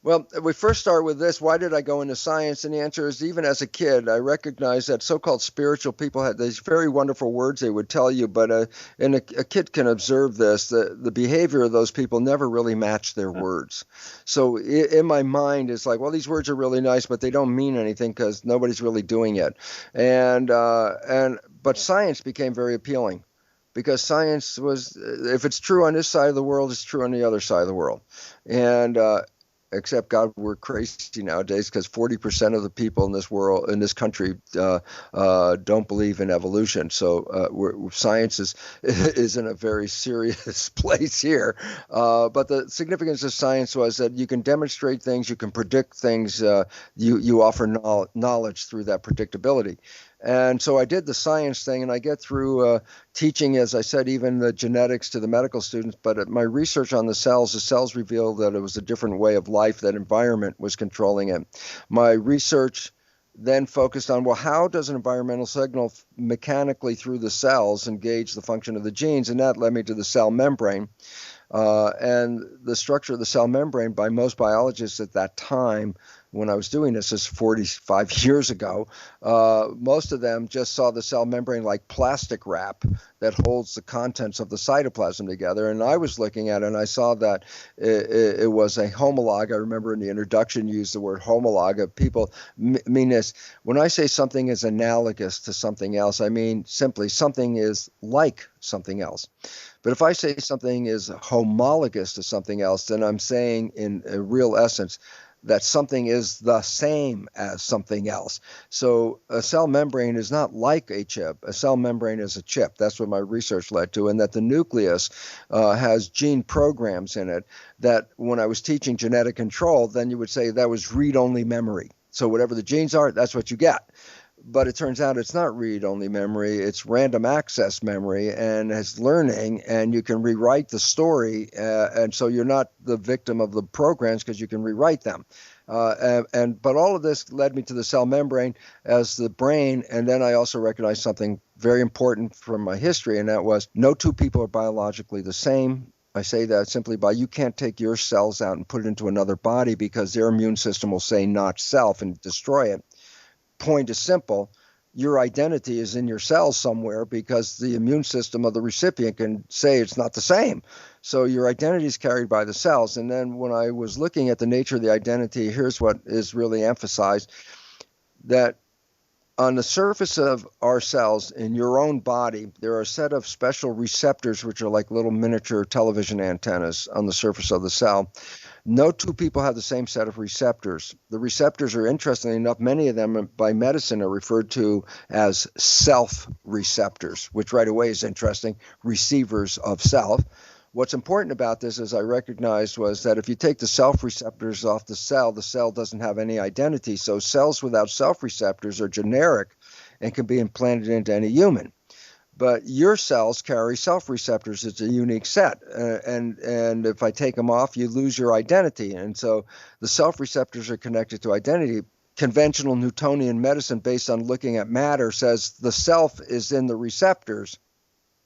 Well, we first start with this. Why did I go into science? And the answer is, even as a kid, I recognized that so-called spiritual people had these very wonderful words they would tell you, but and a kid can observe this. The behavior of those people never really matched their words. So in my mind, it's like, well, these words are really nice, but they don't mean anything because nobody's really doing it. But science became very appealing, because science was, if it's true on this side of the world, it's true on the other side of the world. And except, God, we're crazy nowadays, because 40% of the people in this world, in this country, don't believe in evolution. So science is in a very serious place here. But the significance of science was that you can demonstrate things, you can predict things, you offer knowledge through that predictability. And so I did the science thing, and I get through teaching, as I said, even the genetics to the medical students. But my research on the cells revealed that it was a different way of life, that environment was controlling it. My research then focused on, well, how does an environmental signal mechanically through the cells engage the function of the genes? And that led me to the cell membrane. And the structure of the cell membrane, by most biologists at that time, when I was doing this 45 years ago, most of them just saw the cell membrane like plastic wrap that holds the contents of the cytoplasm together. And I was looking at it, and I saw that it was a homologue. I remember in the introduction used the word homologue. People mean this. When I say something is analogous to something else, I mean simply something is like something else. But if I say something is homologous to something else, then I'm saying in a real essence that something is the same as something else. So a cell membrane is not like a chip. A cell membrane is a chip. That's what my research led to, and that the nucleus has gene programs in it that when I was teaching genetic control, then you would say that was read-only memory. So whatever the genes are, that's what you get. But it turns out it's not read-only memory, it's random access memory, and it's learning, and you can rewrite the story, and so you're not the victim of the programs because you can rewrite them. But all of this led me to the cell membrane as the brain, and then I also recognized something very important from my history, and that was no two people are biologically the same. I say that simply by, you can't take your cells out and put it into another body because their immune system will say not self and destroy it. Point is simple. Your identity is in your cells somewhere because the immune system of the recipient can say it's not the same. So your identity is carried by the cells. And then when I was looking at the nature of the identity, here's what is really emphasized, that on the surface of our cells in your own body, there are a set of special receptors, which are like little miniature television antennas on the surface of the cell. No two people have the same set of receptors. The receptors are, interestingly enough, many of them by medicine are referred to as self receptors, which right away is interesting, receivers of self. What's important about this, as I recognized, was that if you take the self receptors off the cell doesn't have any identity. So cells without self receptors are generic and can be implanted into any human. But your cells carry self receptors. It's a unique set. And if I take them off, you lose your identity. And so the self receptors are connected to identity. Conventional Newtonian medicine, based on looking at matter, says the self is in the receptors.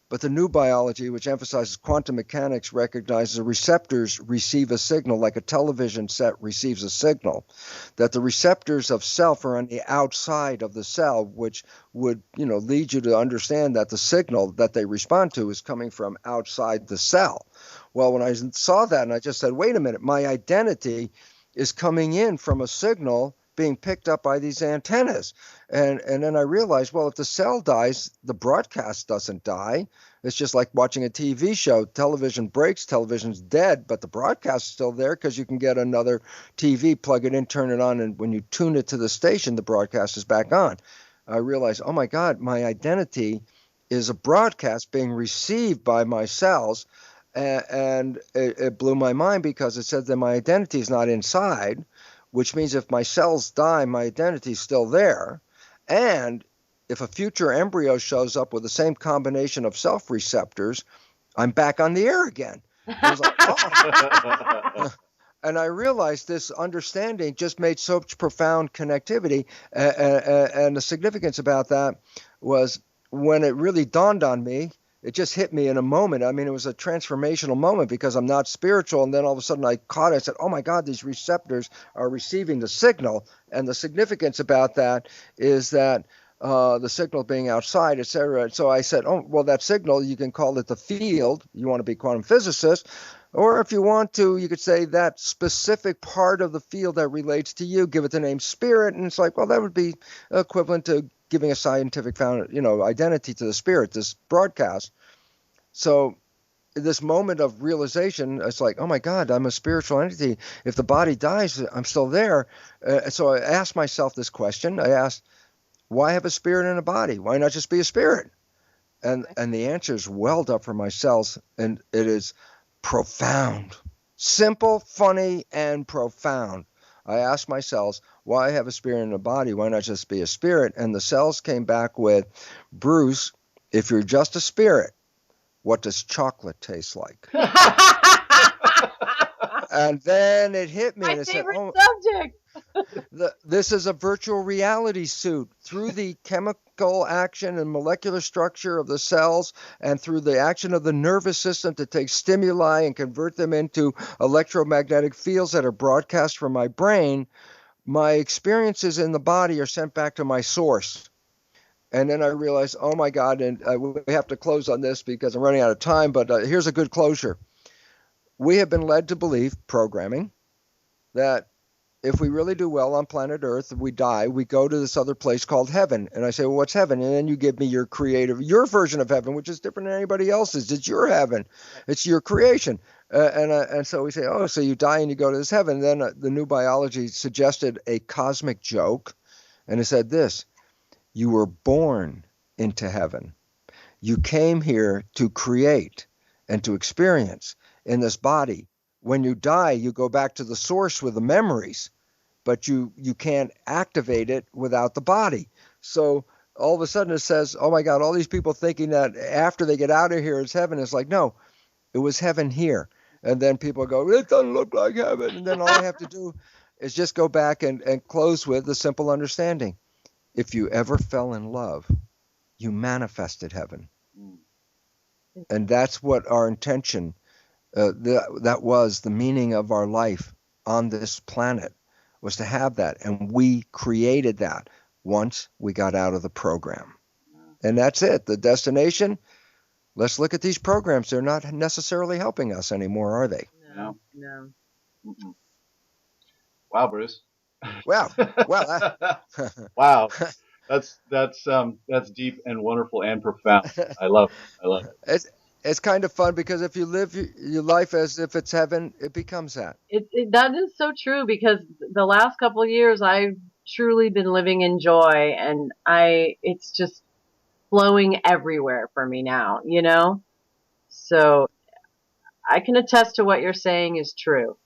But the new biology, which emphasizes quantum mechanics, recognizes the receptors receive a signal like a television set receives a signal, that the receptors of self are on the outside of the cell, which would, lead you to understand that the signal that they respond to is coming from outside the cell. Well, when I saw that, and I just said, wait a minute, my identity is coming in from a signal being picked up by these antennas. And then I realized, well, if the cell dies, the broadcast doesn't die. It's just like watching a TV show. Television breaks, television's dead, but the broadcast is still there because you can get another TV, plug it in, turn it on, and when you tune it to the station, the broadcast is back on. I realized, oh my God, my identity is a broadcast being received by my cells. And it blew my mind because it said that my identity is not inside. which means if my cells die, my identity is still there. And if a future embryo shows up with the same combination of self receptors, I'm back on the air again. I was like, oh. And I realized this understanding just made such profound connectivity. And the significance about that was when it really dawned on me, it just hit me in a moment. I mean, it was a transformational moment because I'm not spiritual. And then all of a sudden I caught it. I said, oh my God, these receptors are receiving the signal. And the significance about that is that the signal being outside, et cetera. So I said, oh, well, that signal, you can call it the field. You want to be quantum physicist. Or if you want to, you could say that specific part of the field that relates to you, give it the name spirit. And it's like, well, that would be equivalent to giving a scientific identity to the spirit, this broadcast. So this moment of realization, it's like, oh my God, I'm a spiritual entity. If the body dies, I'm still there. So I asked myself this question. I asked, why have a spirit in a body? Why not just be a spirit? And the answers welled up from my cells, and it is profound. Simple, funny, and profound. I asked my cells, why have a spirit in a body? Why not just be a spirit? And the cells came back with, Bruce, if you're just a spirit, what does chocolate taste like? And then it hit me. My and it favorite said, subject. this is a virtual reality suit. Through the chemical action and molecular structure of the cells and through the action of the nervous system to take stimuli and convert them into electromagnetic fields that are broadcast from my brain, my experiences in the body are sent back to my source. And then I realized, oh my God, and we have to close on this because I'm running out of time, but here's a good closure. We have been led to believe, programming, that if we really do well on planet Earth, we die, we go to this other place called heaven. And I say, well, what's heaven? And then you give me your version of heaven, which is different than anybody else's. It's your heaven. It's your creation. And so we say, oh, so you die and you go to this heaven. And then the new biology suggested a cosmic joke. And it said this, you were born into heaven. You came here to create and to experience in this body. When you die, you go back to the source with the memories, but you can't activate it without the body. So all of a sudden it says, oh my God, all these people thinking that after they get out of here it's heaven. It's like, no, it was heaven here. And then people go, it doesn't look like heaven. And then all I have to do is just go back and close with the simple understanding. If you ever fell in love, you manifested heaven. And that's what our intention that was the meaning of our life on this planet, was to have that. And we created that once we got out of the program. And that's it. The destination, let's look at these programs. They're not necessarily helping us anymore, are they? No. Mm-mm. Wow, Bruce. Well, Wow. That's deep and wonderful and profound. I love it. It's kind of fun because if you live your life as if it's heaven, it becomes that. That is so true because the last couple of years I've truly been living in joy and it's just flowing everywhere for me now, you know? So I can attest to what you're saying is true.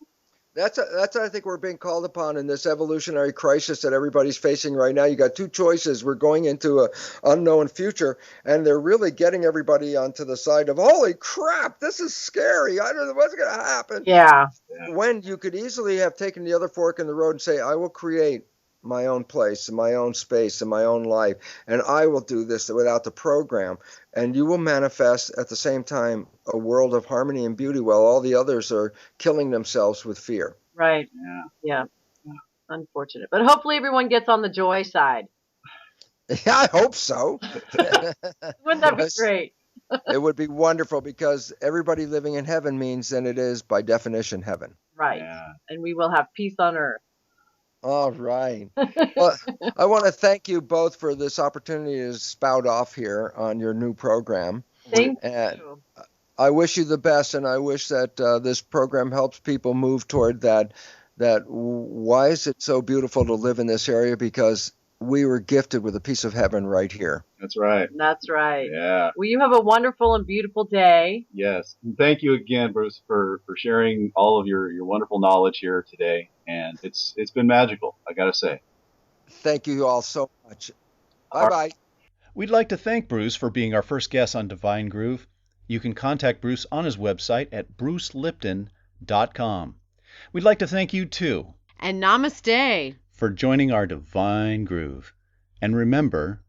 That's I think we're being called upon in this evolutionary crisis that everybody's facing right now. You got two choices. We're going into an unknown future, and they're really getting everybody onto the side of, holy crap, this is scary. I don't know what's going to happen. Yeah. When you could easily have taken the other fork in the road and say, I will create my own place, my own space, and my own life, and I will do this without the program. And you will manifest at the same time a world of harmony and beauty while all the others are killing themselves with fear. Right. Yeah. Unfortunate. But hopefully everyone gets on the joy side. Yeah, I hope so. Wouldn't that be great? It would be wonderful because everybody living in heaven means then it is by definition heaven. Right. Yeah. And we will have peace on earth. All right. Well, I want to thank you both for this opportunity to spout off here on your new program. Thank you. I wish you the best, and I wish that this program helps people move toward that why is it so beautiful to live in this area? Because we were gifted with a piece of heaven right here. That's right. That's right. Yeah. Well, you have a wonderful and beautiful day. Yes. And thank you again, Bruce, for sharing all of your wonderful knowledge here today. And it's been magical, I got to say. Thank you all so much. All Bye-bye. We'd like to thank Bruce for being our first guest on Divine Groove. You can contact Bruce on his website at brucelipton.com. We'd like to thank you, too, And namaste. for joining our Divine Groove. And remember,